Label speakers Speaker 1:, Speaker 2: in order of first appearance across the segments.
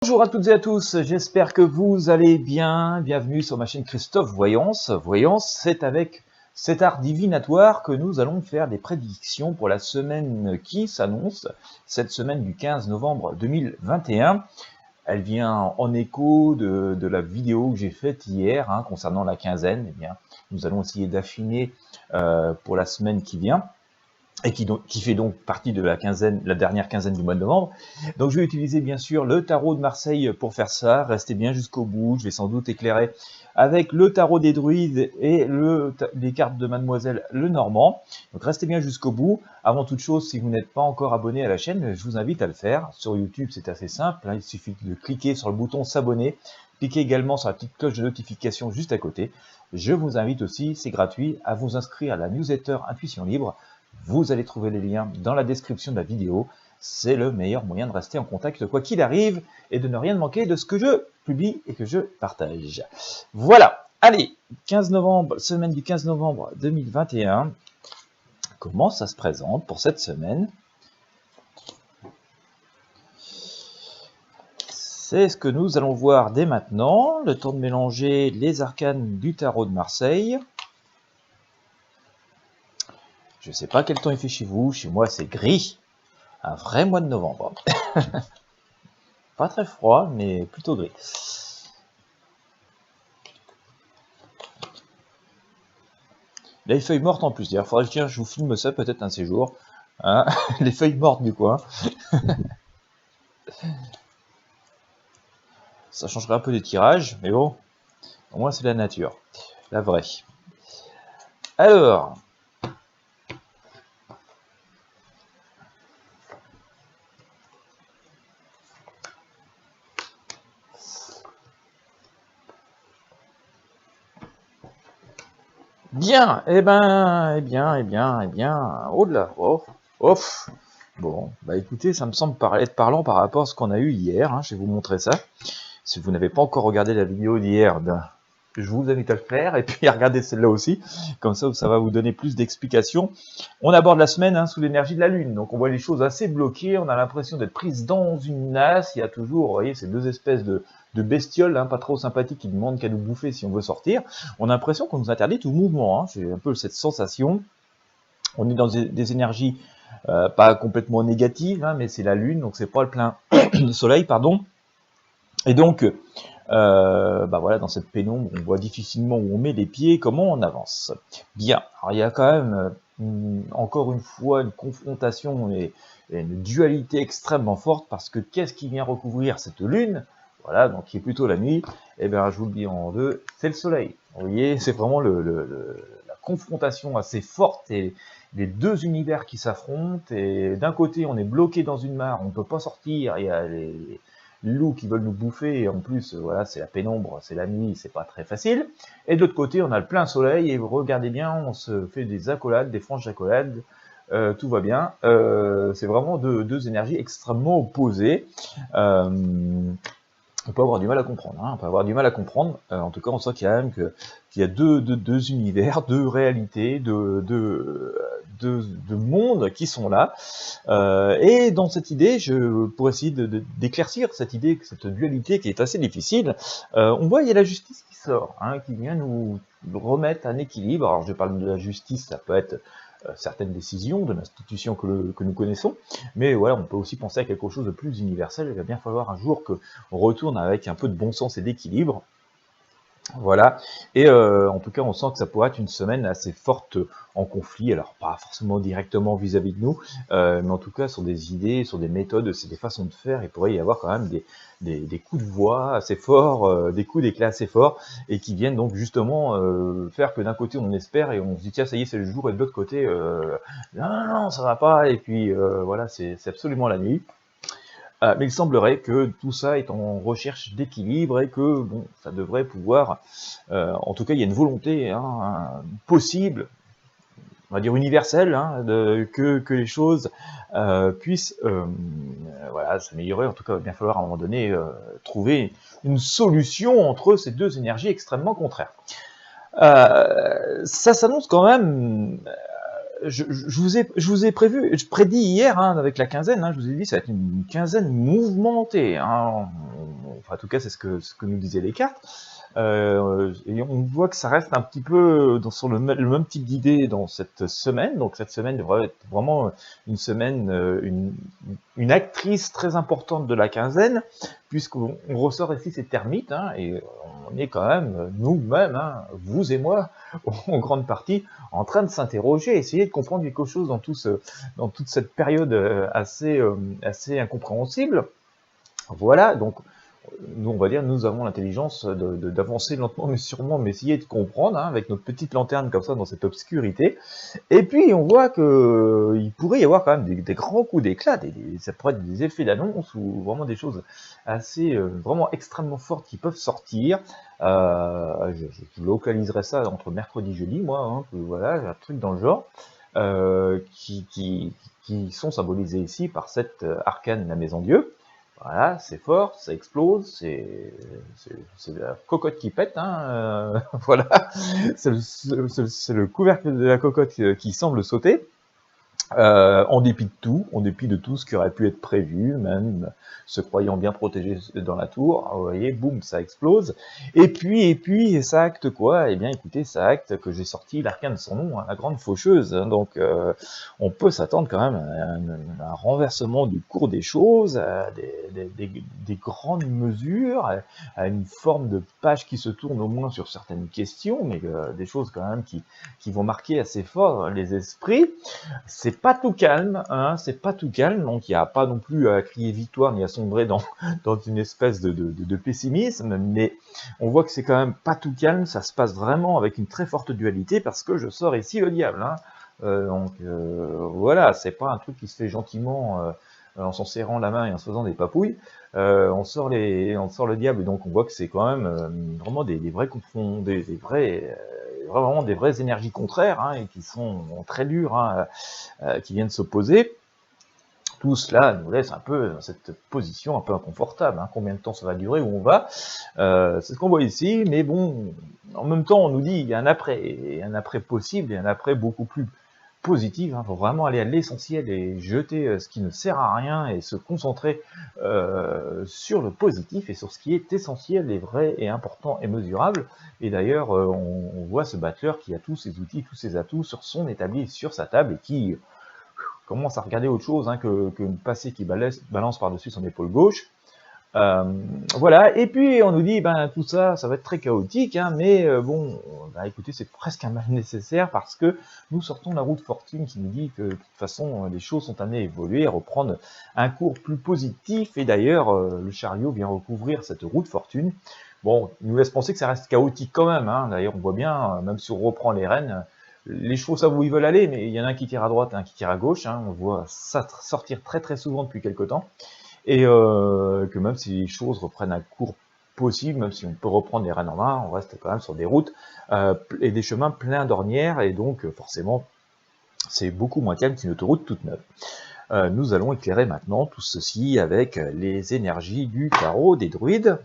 Speaker 1: Bonjour à toutes et à tous, j'espère que vous allez bien. Bienvenue sur ma chaîne Christophe Voyance. Voyance, c'est avec cet art divinatoire que nous allons faire des prédictions pour la semaine qui s'annonce, cette semaine du 15 novembre 2021. Elle vient en écho de la vidéo que j'ai faite hier concernant la quinzaine. Eh bien, nous allons essayer d'affiner pour la semaine qui vient. Et qui fait donc partie de la dernière quinzaine du mois de novembre. Donc je vais utiliser bien sûr le tarot de Marseille pour faire ça. Restez bien jusqu'au bout, je vais sans doute éclairer avec le tarot des druides et les cartes de Mademoiselle Lenormand. Donc restez bien jusqu'au bout. Avant toute chose, si vous n'êtes pas encore abonné à la chaîne, je vous invite à le faire. Sur YouTube, c'est assez simple, il suffit de cliquer sur le bouton s'abonner. Cliquez également sur la petite cloche de notification juste à côté. Je vous invite aussi, c'est gratuit, à vous inscrire à la newsletter Intuition Libre. Vous allez trouver les liens dans la description de la vidéo. C'est le meilleur moyen de rester en contact quoi qu'il arrive et de ne rien manquer de ce que je publie et que je partage. Voilà, allez, 15 novembre, semaine du 15 novembre 2021. Comment ça se présente pour cette semaine? C'est ce que nous allons voir dès maintenant. Le temps de mélanger les arcanes du tarot de Marseille. Je ne sais pas quel temps il fait chez vous. Chez moi, c'est gris. Un vrai mois de novembre. Pas très froid, mais plutôt gris. Les feuilles mortes en plus. D'ailleurs, il faudrait que je vous filme ça peut-être un de ces jours. Hein, les feuilles mortes du coin. Ça changerait un peu des tirages, mais bon, au moins c'est la nature. La vraie. Alors... Bien, eh bien, oh là, off. Bon, bah écoutez, ça me semble être parlant par rapport à ce qu'on a eu hier, je vais vous montrer ça. Si vous n'avez pas encore regardé la vidéo d'hier, je vous invite à le faire, et puis à regarder celle-là aussi, comme ça va vous donner plus d'explications. On aborde la semaine sous l'énergie de la Lune, donc on voit les choses assez bloquées, on a l'impression d'être prise dans une nasse, il y a toujours, vous voyez, ces deux espèces de bestioles, pas trop sympathiques, qui ne demandent qu'à nous bouffer si on veut sortir. On a l'impression qu'on nous interdit tout mouvement, j'ai un peu cette sensation. On est dans des énergies pas complètement négatives, mais c'est la Lune, donc c'est pas le plein soleil, pardon. Et donc, voilà, dans cette pénombre, on voit difficilement où on met les pieds, comment on avance. Bien, alors il y a quand même, encore une fois, une confrontation et une dualité extrêmement forte, parce que qu'est-ce qui vient recouvrir cette lune? Voilà, donc qui est plutôt la nuit. Eh bien, je vous le dis en deux, c'est le soleil. Vous voyez, c'est vraiment la confrontation assez forte et les deux univers qui s'affrontent. Et d'un côté, on est bloqué dans une mare, on ne peut pas sortir, il y a les loups qui veulent nous bouffer, et en plus, voilà, c'est la pénombre, c'est la nuit, c'est pas très facile. Et de l'autre côté, on a le plein soleil, et regardez bien, on se fait des accolades, des franches accolades, tout va bien. C'est vraiment deux énergies extrêmement opposées. On peut avoir du mal à comprendre, on peut avoir du mal à comprendre. En tout cas, on sent qu'il y a même qu'il y a deux univers, deux réalités, deux mondes qui sont là. Et dans cette idée, pour essayer d'éclaircir cette idée, cette dualité qui est assez difficile, on voit il y a la justice qui sort, qui vient nous remettre un équilibre. Alors je parle de la justice, ça peut être certaines décisions de l'institution que nous connaissons, mais voilà, on peut aussi penser à quelque chose de plus universel. Il va bien falloir un jour qu'on retourne avec un peu de bon sens et d'équilibre. Voilà, et en tout cas, on sent que ça pourrait être une semaine assez forte en conflit, alors pas forcément directement vis-à-vis de nous, mais en tout cas sur des idées, sur des méthodes, c'est des façons de faire. Il pourrait y avoir quand même des coups de voix assez forts, des coups d'éclat assez forts, et qui viennent donc justement faire que d'un côté on espère et on se dit tiens ça y est c'est le jour, et de l'autre côté non ça va pas, et puis voilà, c'est absolument la nuit. Mais il semblerait que tout ça est en recherche d'équilibre et que bon, ça devrait pouvoir, en tout cas il y a une volonté possible, on va dire universelle, que les choses puissent voilà, s'améliorer. En tout cas, il va bien falloir à un moment donné trouver une solution entre ces deux énergies extrêmement contraires. Ça s'annonce quand même je vous ai prévu, je prédis hier hein, avec la quinzaine, hein, je vous ai dit ça va être une quinzaine mouvementée. Hein. Enfin, en tout cas, c'est ce que nous disaient les cartes. Et on voit que ça reste un petit peu sur le même type d'idée dans cette semaine. Donc cette semaine devrait être vraiment une semaine, une actrice très importante de la quinzaine, puisqu'on ressort ici ces termites, hein, et on est quand même nous-mêmes, hein, vous et moi, en grande partie, en train de s'interroger, essayer de comprendre quelque chose dans toute cette période assez incompréhensible. Voilà, donc nous, on va dire, nous avons l'intelligence d'avancer lentement mais sûrement, mais essayer de comprendre, hein, avec notre petite lanterne comme ça dans cette obscurité. Et puis, on voit que il pourrait y avoir quand même des grands coups d'éclat, ça pourrait être des effets d'annonce ou vraiment des choses assez, vraiment extrêmement fortes qui peuvent sortir. Je localiserai ça entre mercredi et jeudi, moi, hein, voilà, un truc dans le genre, qui sont symbolisés ici par cette arcane, la maison Dieu. Voilà, c'est fort, ça explose, c'est la cocotte qui pète, hein, voilà, c'est le couvercle de la cocotte qui semble sauter. En dépit de tout ce qui aurait pu être prévu, même se croyant bien protégé dans la tour, vous voyez, boum, ça explose. Et puis, ça acte quoi? Eh bien, écoutez, ça acte que j'ai sorti l'arcane sans nom, hein, la grande faucheuse. Hein, donc, on peut s'attendre quand même à un renversement du cours des choses, à des grandes mesures, à une forme de page qui se tourne au moins sur certaines questions, mais des choses quand même qui vont marquer assez fort les esprits. C'est pas tout calme, hein, c'est pas tout calme, donc il n'y a pas non plus à crier victoire ni à sombrer dans une espèce de pessimisme, mais on voit que c'est quand même pas tout calme, ça se passe vraiment avec une très forte dualité parce que je sors ici le diable. Hein. Voilà, c'est pas un truc qui se fait gentiment en s'en serrant la main et en se faisant des papouilles. On sort le diable, et donc on voit que c'est quand même vraiment des vrais confronts, vraiment des vraies énergies contraires, hein, et qui sont très dures, hein, qui viennent s'opposer. Tout cela nous laisse un peu dans cette position un peu inconfortable. Hein. Combien de temps ça va durer, où on va, c'est ce qu'on voit ici, mais bon, en même temps, on nous dit il y a un après, et un après possible, et un après beaucoup plus positif. Il faut vraiment aller à l'essentiel et jeter ce qui ne sert à rien et se concentrer sur le positif et sur ce qui est essentiel et vrai et important et mesurable. Et d'ailleurs, on voit ce battleur qui a tous ses outils, tous ses atouts sur son établi, sur sa table, et qui commence à regarder autre chose hein, que le passé qui balance par-dessus son épaule gauche. Voilà, et puis on nous dit, ben tout ça, ça va être très chaotique, hein, mais bon, bah, écoutez, c'est presque un mal nécessaire parce que nous sortons de la roue de fortune qui nous dit que de toute façon, les choses sont amenées à évoluer, à reprendre un cours plus positif, et d'ailleurs, le chariot vient recouvrir cette roue de fortune. Bon, il nous laisse penser que ça reste chaotique quand même, hein. D'ailleurs, on voit bien, même si on reprend les rênes, les chevaux savent où ils veulent aller, mais il y en a un qui tire à droite et un qui tire à gauche, hein. On voit ça sortir très très souvent depuis quelque temps. Et que même si les choses reprennent un cours possible, même si on peut reprendre les rênes en main, on reste quand même sur des routes et des chemins pleins d'ornières, et donc forcément, c'est beaucoup moins calme qu'une autoroute toute neuve. Nous allons éclairer maintenant tout ceci avec les énergies du tarot des druides,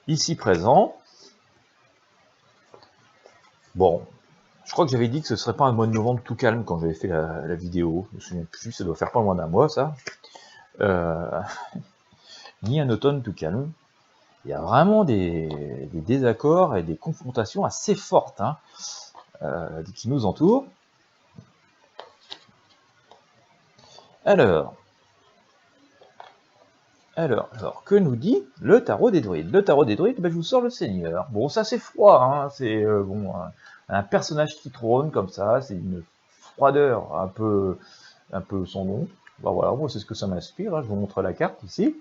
Speaker 1: ici présent. Bon, je crois que j'avais dit que ce serait pas un mois de novembre tout calme quand j'avais fait la vidéo, je me souviens plus, ça doit faire pas loin d'un mois ça. Ni un automne tout calme. Il y a vraiment des désaccords et des confrontations assez fortes hein, qui nous entourent. Alors, que nous dit le tarot des druides? Le tarot des druides, ben, je vous sors le Seigneur. Bon, ça c'est froid, hein, c'est bon, un personnage qui trône comme ça, c'est une froideur un peu sans nom. Ben, voilà, moi c'est ce que ça m'inspire, hein, je vous montre la carte ici.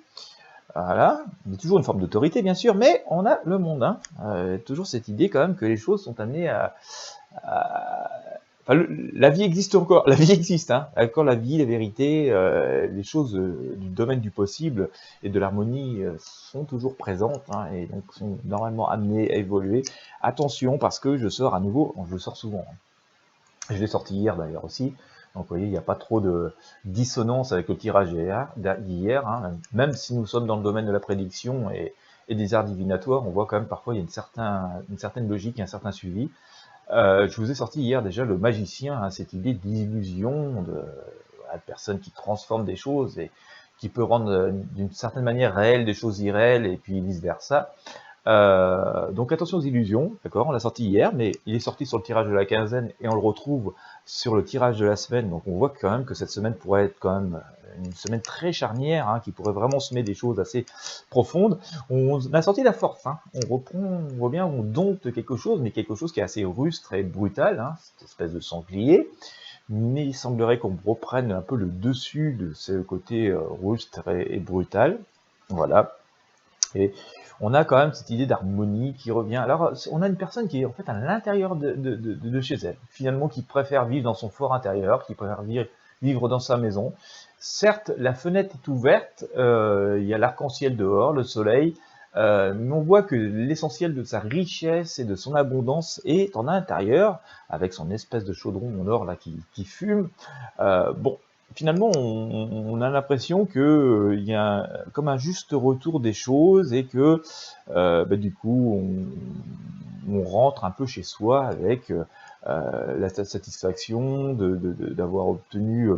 Speaker 1: Voilà, il y a toujours une forme d'autorité bien sûr, mais on a le monde, hein. Toujours cette idée quand même que les choses sont amenées enfin, la vie existe encore, la vie existe, hein. Encore la vie, la vérité, les choses du domaine du possible et de l'harmonie sont toujours présentes, hein, et donc sont normalement amenées à évoluer. Attention, parce que je sors à nouveau, je le sors souvent, hein. Je l'ai sorti hier d'ailleurs aussi. Donc vous voyez, il n'y a pas trop de dissonance avec le tirage d'hier, hein. Même si nous sommes dans le domaine de la prédiction et des arts divinatoires, on voit quand même parfois il y a une certaine logique, un certain suivi. Je vous ai sorti hier déjà le magicien, hein, cette idée d'illusion, voilà, de personne qui transforme des choses et qui peut rendre d'une certaine manière réelles des choses irréelles et puis vice-versa. Donc attention aux illusions, d'accord, on l'a sorti hier, mais il est sorti sur le tirage de la quinzaine et on le retrouve sur le tirage de la semaine, donc on voit quand même que cette semaine pourrait être quand même une semaine très charnière, hein, qui pourrait vraiment semer des choses assez profondes. On a sorti la force, hein. On reprend, on voit bien, on dompte quelque chose, mais quelque chose qui est assez rustre et brutal, hein, cette espèce de sanglier, mais il semblerait qu'on reprenne un peu le dessus de ce côté rustre et brutal, voilà. Et on a quand même cette idée d'harmonie qui revient. Alors, on a une personne qui est en fait à l'intérieur de chez elle, finalement, qui préfère vivre dans son fort intérieur, qui préfère vivre dans sa maison. Certes, la fenêtre est ouverte, il y a l'arc-en-ciel dehors, le soleil, mais on voit que l'essentiel de sa richesse et de son abondance est en intérieur, avec son espèce de chaudron en or là qui fume. Bon, finalement, on a l'impression que il y a comme un juste retour des choses et que du coup, on rentre un peu chez soi avec la satisfaction d'avoir obtenu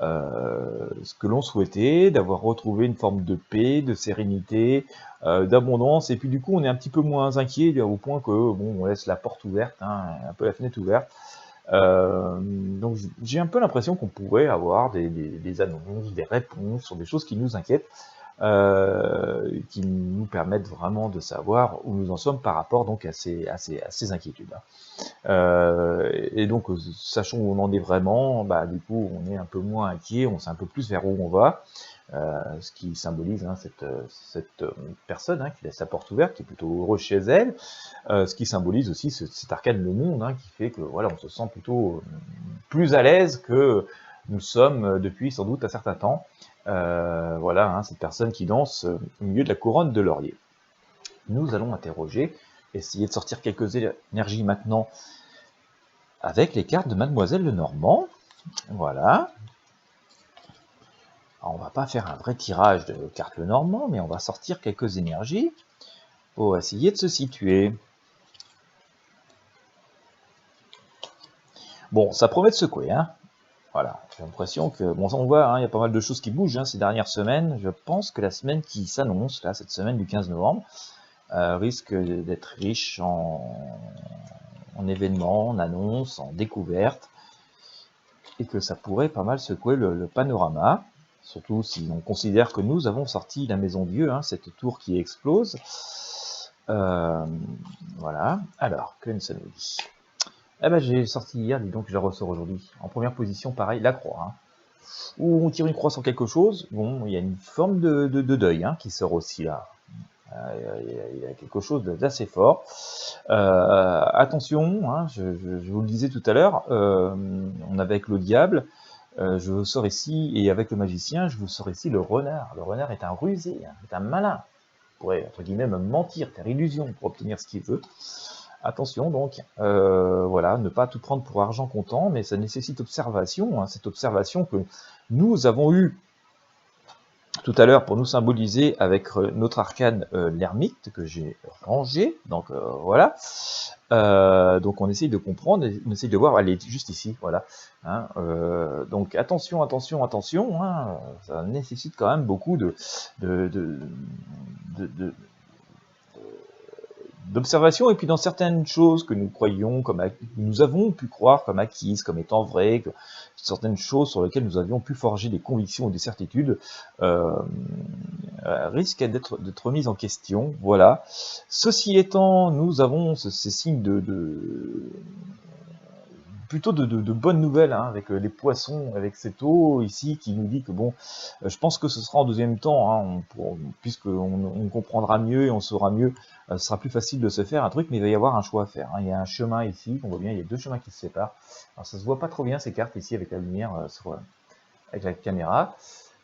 Speaker 1: ce que l'on souhaitait, d'avoir retrouvé une forme de paix, de sérénité, d'abondance, et puis du coup, on est un petit peu moins inquiet au point que bon, on laisse la porte ouverte, hein, un peu la fenêtre ouverte. Donc j'ai un peu l'impression qu'on pourrait avoir des annonces, des réponses sur des choses qui nous inquiètent, qui nous permettent vraiment de savoir où nous en sommes par rapport donc à ces inquiétudes. Et donc sachant où on en est vraiment, du coup on est un peu moins inquiet, on sait un peu plus vers où on va. Ce qui symbolise hein, cette personne hein, qui laisse sa porte ouverte, qui est plutôt heureuse chez elle, ce qui symbolise aussi cet arcane le monde, hein, qui fait que voilà, on se sent plutôt plus à l'aise que nous sommes depuis sans doute un certain temps. Voilà, hein, cette personne qui danse au milieu de la couronne de laurier. Nous allons interroger, essayer de sortir quelques énergies maintenant avec les cartes de Mademoiselle Lenormand. Voilà. Alors, on va pas faire un vrai tirage de cartes Lenormand, mais on va sortir quelques énergies pour essayer de se situer. Bon, ça promet de secouer, hein. Voilà, j'ai l'impression que, bon, on voit, hein, il y a pas mal de choses qui bougent hein, ces dernières semaines. Je pense que la semaine qui s'annonce, là, cette semaine du 15 novembre, risque d'être riche en événements, en annonces, en découvertes, et que ça pourrait pas mal secouer le panorama. Surtout si on considère que nous avons sorti la Maison Dieu, hein, cette tour qui explose. Voilà. Alors, que ça nous dit? Eh ben, j'ai sorti hier, dis donc je la ressors aujourd'hui. En première position, pareil, la croix. Hein, où on tire une croix sur quelque chose. Bon, il y a une forme de deuil hein, qui sort aussi là. Il y a quelque chose d'assez fort. Attention, hein, je vous le disais tout à l'heure, on avait avec le diable. Je vous sors ici, et avec le magicien, je vous sors ici le renard. Le renard est un rusé, hein, est un malin. Il pourrait, entre guillemets, me mentir, faire illusion pour obtenir ce qu'il veut. Attention donc, voilà, ne pas tout prendre pour argent comptant, mais ça nécessite observation, hein, cette observation que nous avons eue tout à l'heure pour nous symboliser avec notre arcane l'ermite que j'ai rangé, donc voilà. Donc on essaye de comprendre, on essaye de voir, elle est juste ici, voilà. Hein, donc attention, attention, attention, hein, ça nécessite quand même beaucoup d'observation, et puis dans certaines choses que nous croyons, nous avons pu croire comme acquises, comme étant vraies, que certaines choses sur lesquelles nous avions pu forger des convictions ou des certitudes risquent d'être remises en question. Voilà. Ceci étant, nous avons ces signes plutôt de bonnes nouvelles hein, avec les poissons, avec cette eau ici qui nous dit que bon, je pense que ce sera en deuxième temps, hein, puisqu'on comprendra mieux et on saura mieux, ce sera plus facile de se faire un truc, mais il va y avoir un choix à faire. Hein. Il y a un chemin ici, on voit bien, il y a deux chemins qui se séparent. Alors ça se voit pas trop bien ces cartes ici avec la lumière, avec la caméra,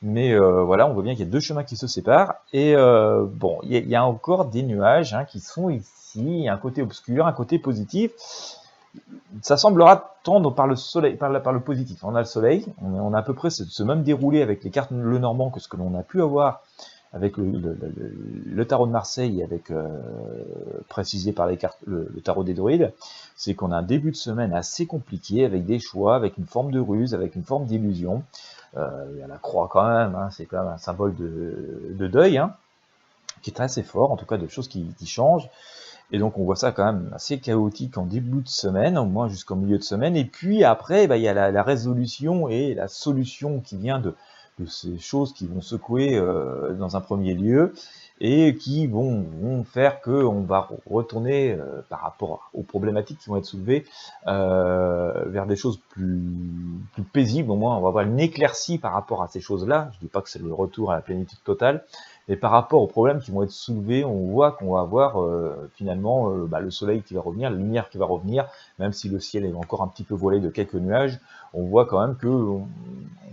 Speaker 1: mais voilà, on voit bien qu'il y a deux chemins qui se séparent, et bon, il y a encore des nuages hein, qui sont ici, il y a un côté obscur, un côté positif. Ça semblera tendre par le soleil, par le positif. On a le soleil, on a à peu près ce même déroulé avec les cartes Lenormand que ce que l'on a pu avoir avec le tarot de Marseille, avec précisé par les cartes, le tarot des druides, c'est qu'on a un début de semaine assez compliqué, avec des choix, avec une forme de ruse, avec une forme d'illusion. Il y a la croix quand même, hein, c'est quand même un symbole de deuil, hein, qui est assez fort, en tout cas de choses qui changent. Et donc on voit ça quand même assez chaotique en début de semaine, au moins jusqu'au milieu de semaine. Et puis après, il y a la résolution et la solution qui vient de ces choses qui vont secouer dans un premier lieu et qui vont faire qu'on va retourner par rapport aux problématiques qui vont être soulevées vers des choses plus paisibles. Au moins, on va avoir une éclaircie par rapport à ces choses-là. Je dis pas que c'est le retour à la plénitude totale, mais par rapport aux problèmes qui vont être soulevés, on voit qu'on va avoir finalement le soleil qui va revenir, la lumière qui va revenir, même si le ciel est encore un petit peu voilé de quelques nuages, on voit quand même que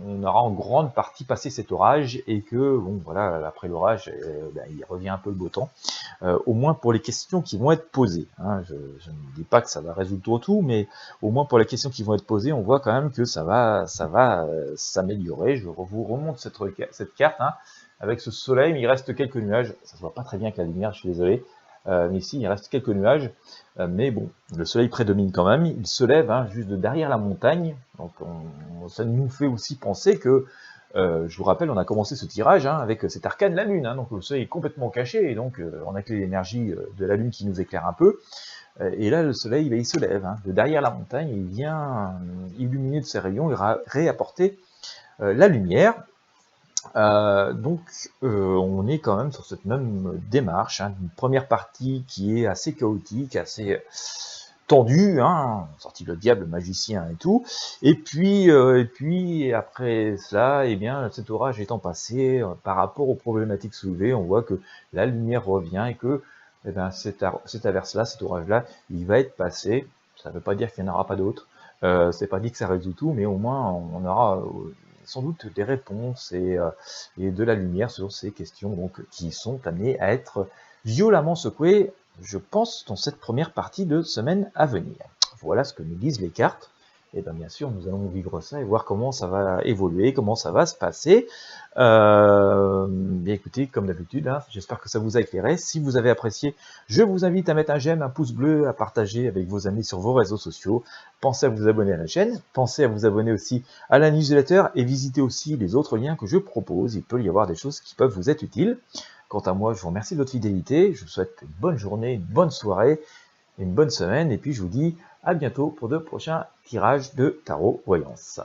Speaker 1: on aura en grande partie passé cet orage et que, bon voilà, après l'orage, il revient un peu le beau temps, au moins pour les questions qui vont être posées. Hein. Je ne dis pas que ça va résoudre tout, mais au moins pour les questions qui vont être posées, on voit quand même que ça va s'améliorer. Je vous remonte cette carte, hein. Avec ce soleil, mais il reste quelques nuages. Ça se voit pas très bien avec la lumière, je suis désolé. Mais ici, il reste quelques nuages. Mais bon, le soleil prédomine quand même. Il se lève hein, juste de derrière la montagne. Donc ça nous fait aussi penser que, je vous rappelle, on a commencé ce tirage hein, avec cet arcane la lune. Hein, donc le soleil est complètement caché. Et donc on a que l'énergie de la lune qui nous éclaire un peu. Et là, le soleil, il se lève hein, de derrière la montagne. Il vient illuminer de ses rayons et réapporter la lumière. On est quand même sur cette même démarche, hein, une première partie qui est assez chaotique, assez tendue, hein, sorti le diable, le magicien et tout, et puis après cela, eh bien, cet orage étant passé, par rapport aux problématiques soulevées, on voit que la lumière revient et que eh bien, cette averse-là, cet orage-là, il va être passé. Ça ne veut pas dire qu'il n'y en aura pas d'autres, c'est pas dit que ça résout tout, mais au moins on aura sans doute des réponses et de la lumière sur ces questions donc, qui sont amenées à être violemment secouées, je pense, dans cette première partie de semaine à venir. Voilà ce que nous disent les cartes. Et bien sûr, nous allons vivre ça et voir comment ça va évoluer, comment ça va se passer. Bien écoutez, comme d'habitude, hein, j'espère que ça vous a éclairé. Si vous avez apprécié, je vous invite à mettre un j'aime, un pouce bleu, à partager avec vos amis sur vos réseaux sociaux. Pensez à vous abonner à la chaîne, pensez à vous abonner aussi à la newsletter et visitez aussi les autres liens que je propose. Il peut y avoir des choses qui peuvent vous être utiles. Quant à moi, je vous remercie de votre fidélité. Je vous souhaite une bonne journée, une bonne soirée, une bonne semaine. Et puis je vous dis à bientôt pour de prochains tirages de tarot voyance.